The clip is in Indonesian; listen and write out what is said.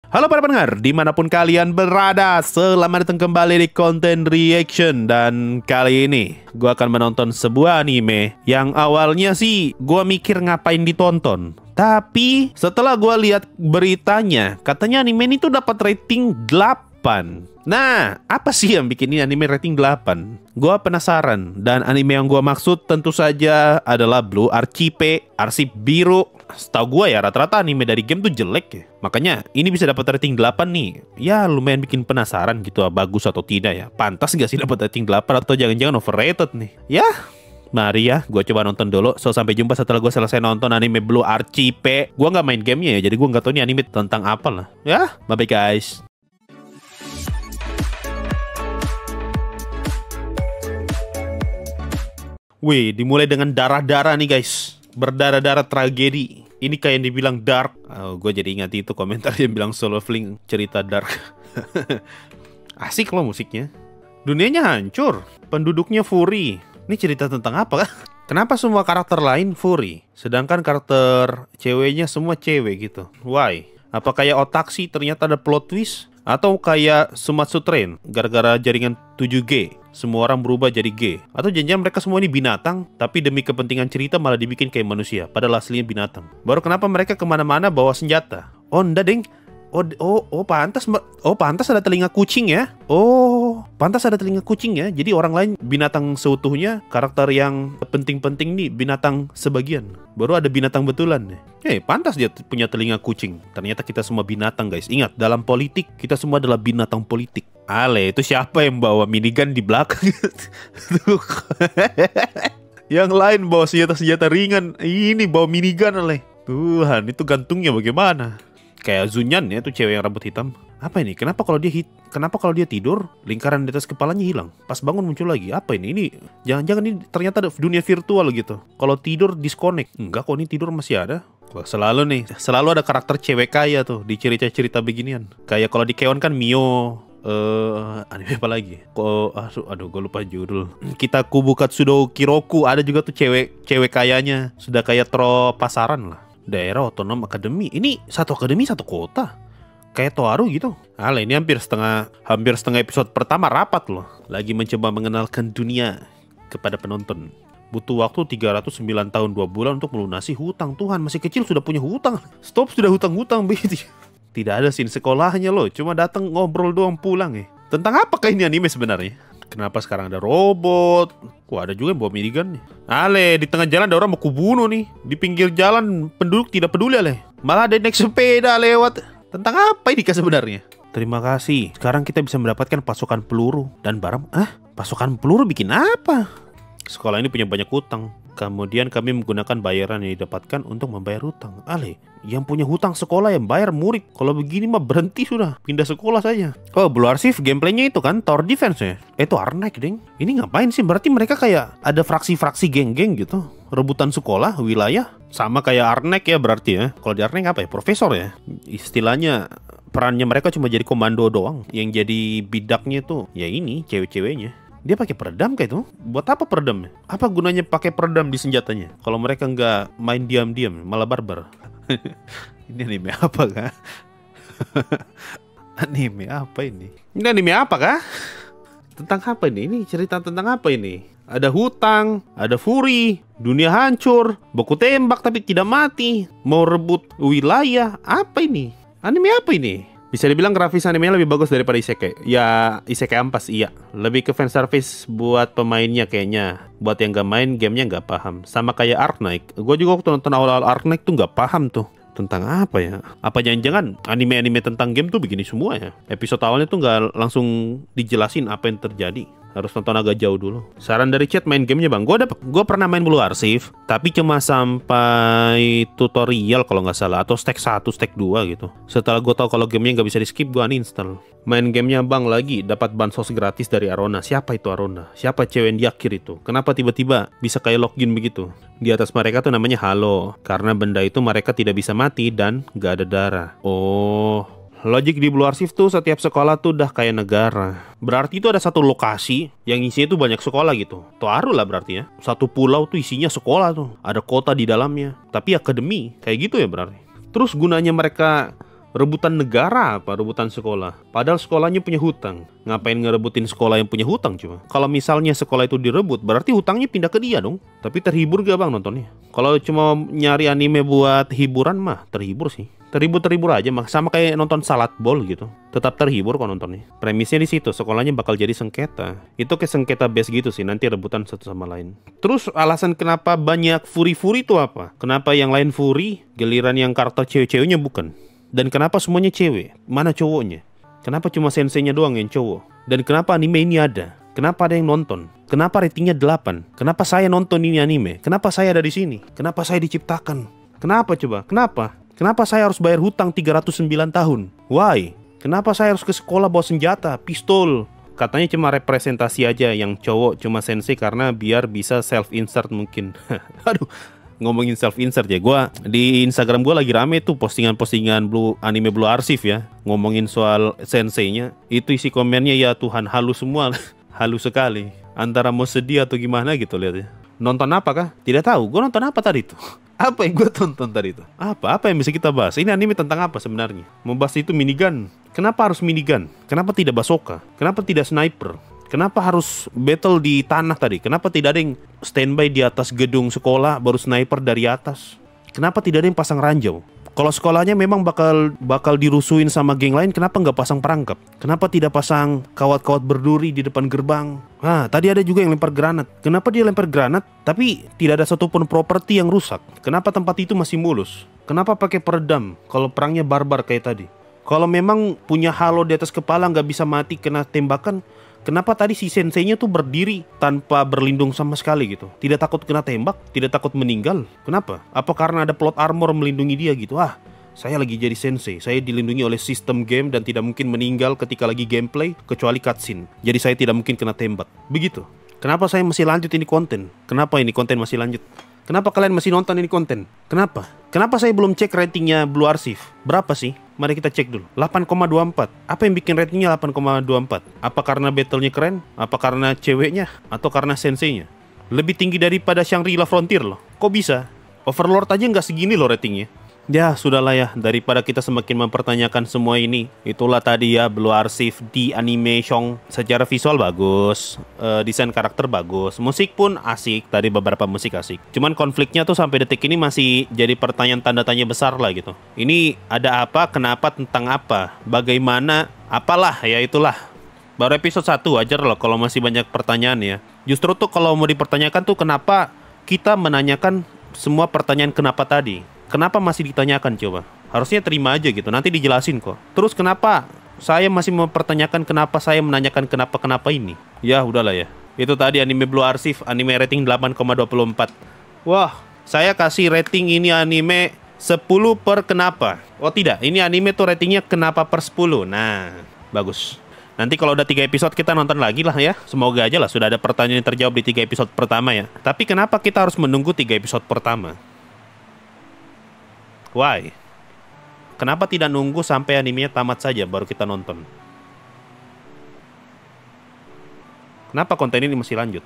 Halo para pendengar, dimanapun kalian berada, selamat datang kembali di konten reaction. Dan kali ini gue akan menonton sebuah anime yang awalnya sih gue mikir ngapain ditonton. Tapi setelah gue lihat beritanya, katanya anime ini tuh dapat rating 8. Nah, apa sih yang bikin ini anime rating 8? Gue penasaran. Dan anime yang gue maksud tentu saja adalah Blue Archipe, Arsip Biru. Setahu gue ya rata-rata anime dari game tuh jelek ya. Makanya ini bisa dapat rating 8 nih. Ya lumayan bikin penasaran gitu, bagus atau tidak ya. Pantas gak sih dapat rating 8 atau jangan-jangan overrated nih? Ya, mari ya, gue coba nonton dulu. So, sampai jumpa setelah gue selesai nonton anime Blue Archipe. Gue gak main gamenya ya, jadi gue gak tahu ini anime tentang apa lah. Ya, bye-bye guys. Wih, dimulai dengan darah-darah nih guys. Berdarah-darah tragedi. Ini kayak yang dibilang dark. Gue jadi ingat itu komentar yang bilang Solo Fling cerita dark. Asik loh musiknya. Dunianya hancur, penduduknya furry. Ini cerita tentang apa kah? Kenapa semua karakter lain furry, sedangkan karakter ceweknya semua cewek gitu? Why? Apa kayak Otaksi ternyata ada plot twist? Atau kayak Sumatsu Train, gara-gara jaringan 7G, semua orang berubah jadi G? Atau jangan-jangan mereka semua ini binatang, tapi demi kepentingan cerita malah dibikin kayak manusia, padahal aslinya binatang? Baru kenapa mereka kemana-mana bawa senjata? Oh enggak deng. Pantas ada telinga kucing ya. Pantas ada telinga kucing ya. Jadi orang lain binatang seutuhnya, karakter yang penting-penting nih binatang sebagian. Baru ada binatang betulan. Pantas dia punya telinga kucing. Ternyata kita semua binatang guys. Ingat, dalam politik kita semua adalah binatang politik. Ale, itu siapa yang bawa minigun di belakang? Yang lain bawa senjata-senjata ringan. Ini bawa minigun ale. Tuhan, itu gantungnya bagaimana? Kayak Zunyan ya, tuh cewek yang rambut hitam. Apa ini? Kenapa kalau dia tidur, lingkaran di atas kepalanya hilang. Pas bangun muncul lagi. Apa ini? Ini jangan-jangan ini ternyata ada dunia virtual gitu. Kalau tidur disconnect. Enggak kok, ini tidur masih ada. Wah, selalu ada karakter cewek kaya tuh di cerita-cerita beginian. Kayak kalau di Keon kan Mio. Anime apa lagi? Aduh, gue lupa judul. Kita Kubukatsudo Kiroku, ada juga tuh cewek kayanya. Sudah kayak tro pasaran lah. Daerah otonom akademi. Ini satu akademi satu kota. Kayak Toaru gitu. Ini hampir setengah episode pertama rapat loh. Lagi mencoba mengenalkan dunia kepada penonton. Butuh waktu 309 tahun 2 bulan untuk melunasi hutang. Tuhan, masih kecil sudah punya hutang. Stop, sudah hutang-hutang. Tidak ada scene sekolahnya loh. Cuma datang ngobrol doang pulang ya. Tentang apakah ini anime sebenarnya? Kenapa sekarang ada robot? Wah, ada juga yang bawa minigun nih. Di tengah jalan ada orang mau kubunuh nih. Di pinggir jalan penduduk tidak peduli malah ada naik sepeda lewat. Tentang apa ini sebenarnya? Terima kasih. Sekarang kita bisa mendapatkan pasukan peluru dan barang. Pasukan peluru bikin apa? Sekolah ini punya banyak hutang. Kemudian kami menggunakan bayaran yang didapatkan untuk membayar hutang. Yang punya hutang sekolah yang bayar murid. Kalau begini mah berhenti sudah, pindah sekolah saja. Blue Archive gameplaynya itu kan Tower Defense ya. Itu Arnek deng. Ini ngapain sih? Berarti mereka kayak ada fraksi-fraksi geng-geng gitu. Rebutan sekolah, wilayah. Sama kayak Arnek ya berarti ya. Kalau di Arnek apa ya? Profesor ya. Istilahnya perannya mereka cuma jadi komando doang. Yang jadi bidaknya tuh ya ini cewek-ceweknya. Dia pakai peredam kayak itu? Buat apa peredamnya? Apa gunanya pakai peredam di senjatanya? Kalau mereka nggak main diam-diam, malah barbar. Ini anime apa kah? Anime apa ini? Ini anime apa kah? Tentang apa ini? Ini cerita tentang apa ini? Ada hutang, ada furi, dunia hancur, baku tembak tapi tidak mati, mau rebut wilayah. Apa ini? Anime apa ini? Bisa dibilang grafis animenya lebih bagus daripada Isekai. Ya, Isekai ampas iya. Lebih ke fanservice buat pemainnya kayaknya. Buat yang gak main, gamenya gak paham. Sama kayak Arknight. Gue juga waktu nonton awal-awal Arknight tuh gak paham tuh. Tentang apa ya? Apa jangan-jangan anime-anime tentang game tuh begini semua ya? Episode awalnya tuh gak langsung dijelasin apa yang terjadi. Harus nonton agak jauh dulu. Saran dari chat, main gamenya bang. Gue pernah main Blue Archive, tapi cuma sampai tutorial kalau nggak salah, atau stack 1, stack 2 gitu. Setelah gue tahu kalau gamenya nggak bisa di skip, gue uninstall. Main gamenya bang lagi, dapat bansos gratis dari Arona. Siapa itu Arona? Siapa cewek yang di akhir itu? Kenapa tiba-tiba bisa kayak login begitu? Di atas mereka tuh namanya Halo. Karena benda itu mereka tidak bisa mati dan nggak ada darah. Logik di Blue Archive tuh setiap sekolah tuh udah kayak negara. Berarti itu ada satu lokasi yang isinya tuh banyak sekolah gitu. Toaru lah berarti ya. Satu pulau tuh isinya sekolah tuh. Ada kota di dalamnya. Tapi akademi. Kayak gitu ya berarti. Terus gunanya mereka Rebutan negara apa? Rebutan sekolah. Padahal sekolahnya punya hutang. Ngapain ngerebutin sekolah yang punya hutang cuma? Kalau misalnya sekolah itu direbut, berarti hutangnya pindah ke dia dong. Tapi terhibur gak bang nontonnya? Kalau cuma nyari anime buat hiburan mah, terhibur sih. Terhibur aja mah, sama kayak nonton Salad Ball gitu. Tetap terhibur kok nontonnya. Premisnya di situ, sekolahnya bakal jadi sengketa. Itu kayak sengketa base gitu sih, nanti rebutan satu sama lain. Terus alasan kenapa banyak furi-furi itu apa? Kenapa yang lain furi, giliran yang karakter cewek-ceweknya bukan? Dan kenapa semuanya cewek? Mana cowoknya? Kenapa cuma senseinya doang yang cowok? Dan kenapa anime ini ada? Kenapa ada yang nonton? Kenapa ratingnya 8? Kenapa saya nonton ini anime? Kenapa saya ada di sini? Kenapa saya diciptakan? Kenapa coba? Kenapa? Kenapa saya harus bayar hutang 309 tahun? Why? Kenapa saya harus ke sekolah bawa senjata, pistol? Katanya cuma representasi aja yang cowok cuma sensei karena biar bisa self-insert mungkin. Aduh. Ngomongin self-insert ya, gua di Instagram gue lagi rame tuh postingan-postingan anime Blue Archive ya, ngomongin soal senseinya. Itu isi komennya ya Tuhan halus semua. Halus sekali. Antara mau sedih atau gimana gitu lihat ya. Nonton apa kah? Tidak tahu, gue nonton apa tadi tuh? Apa yang gue tonton tadi tuh? Apa yang bisa kita bahas? Ini anime tentang apa sebenarnya? Membahas itu minigun. Kenapa harus minigun? Kenapa tidak bazooka? Kenapa tidak sniper? Kenapa harus battle di tanah tadi? Kenapa tidak ada yang standby di atas gedung sekolah baru sniper dari atas? Kenapa tidak ada yang pasang ranjau? Kalau sekolahnya memang bakal dirusuin sama geng lain, kenapa nggak pasang perangkap? Kenapa tidak pasang kawat-kawat berduri di depan gerbang? Tadi ada juga yang lempar granat. Kenapa dia lempar granat tapi tidak ada satupun properti yang rusak? Kenapa tempat itu masih mulus? Kenapa pakai peredam kalau perangnya barbar kayak tadi? Kalau memang punya halo di atas kepala nggak bisa mati kena tembakan, kenapa tadi si senseinya tuh berdiri tanpa berlindung sama sekali gitu? Tidak takut kena tembak, tidak takut meninggal. Kenapa? Apa karena ada plot armor melindungi dia gitu? Saya lagi jadi sensei, saya dilindungi oleh sistem game dan tidak mungkin meninggal ketika lagi gameplay kecuali cutscene. Jadi saya tidak mungkin kena tembak. Begitu. Kenapa saya masih lanjut ini konten? Kenapa ini konten masih lanjut? Kenapa kalian masih nonton ini konten? Kenapa? Kenapa saya belum cek ratingnya Blue Archive? Berapa sih? Mari kita cek dulu. 8,24. Apa yang bikin ratingnya 8,24? Apa karena battle-nya keren? Apa karena ceweknya? Atau karena senseinya? Lebih tinggi daripada Shangri-La Frontier loh. Kok bisa? Overlord aja nggak segini loh ratingnya. Ya, sudahlah ya. Daripada kita semakin mempertanyakan semua ini. Itulah tadi ya Blue Archive di animation. Secara visual bagus. Desain karakter bagus. Musik pun asik. Tadi beberapa musik asik. Cuman konfliknya tuh sampai detik ini masih jadi pertanyaan tanda tanya besar lah gitu. Ini ada apa? Kenapa? Tentang apa? Bagaimana? Apalah? Ya itulah. Baru episode 1 wajar loh kalau masih banyak pertanyaan ya. Justru tuh kalau mau dipertanyakan tuh kenapa kita menanyakan semua pertanyaan kenapa tadi. Kenapa masih ditanyakan coba? Harusnya terima aja gitu, nanti dijelasin kok. Terus kenapa saya masih mempertanyakan kenapa saya menanyakan kenapa-kenapa ini? Ya udahlah ya. Itu tadi anime Blue Archive, anime rating 8,24. Wah, saya kasih rating ini anime 10 per kenapa. Oh tidak, ini anime tuh ratingnya kenapa per 10. Nah, bagus. Nanti kalau udah 3 episode kita nonton lagi lah ya. Semoga aja lah sudah ada pertanyaan yang terjawab di 3 episode pertama ya. Tapi kenapa kita harus menunggu 3 episode pertama? Why? Kenapa tidak nunggu sampai animenya tamat saja baru kita nonton? Kenapa konten ini masih lanjut?